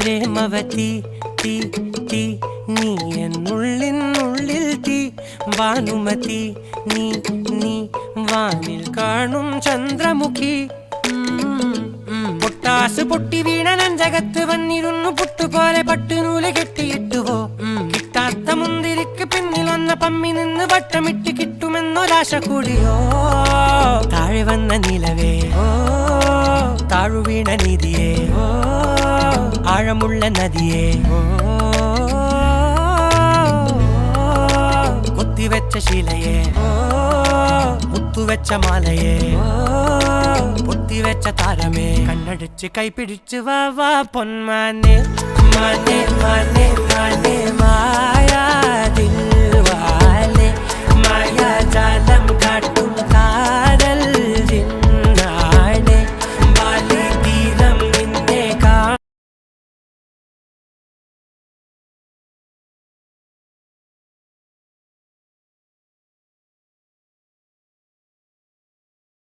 പ്രേമവതി തീ തീ നീ എന്നുള്ളിൽ തീ ഭാനുമതി നീ നീ വാനിൽ കാണും ചന്ദ്രമുഖി പൊട്ടാസ് പൊട്ടി വീണ നെഞ്ചകത്ത് വന്നിരുന്നു പുട്ടുപോലെ പട്ടുനൂല് കെട്ടിയിട്ടുവോ കിട്ടാത്ത മുന്തിരിക്ക് പിന്നിൽ വന്ന പമ്മി നിന്ന് വട്ടമിട്ട് കിട്ടുമെന്നൊരാശ കൂടിയോ താഴെ വന്ന നിലവേ താഴു വീണ നിധിയേ ആഴമുള്ള നദിയേ കൊത്തിവെച്ച ശിലയേ മുത്തുവെച്ച മാലയേ പൊത്തിവെച്ച താരമേ കണ്ണടിച്ച് കൈപിടിച്ച് വാ വാ പൊന്മാനെ മാനെ മാനെ മാനെ മായാ ദിൽവാലെ മായാ ജാലം കാട്ടി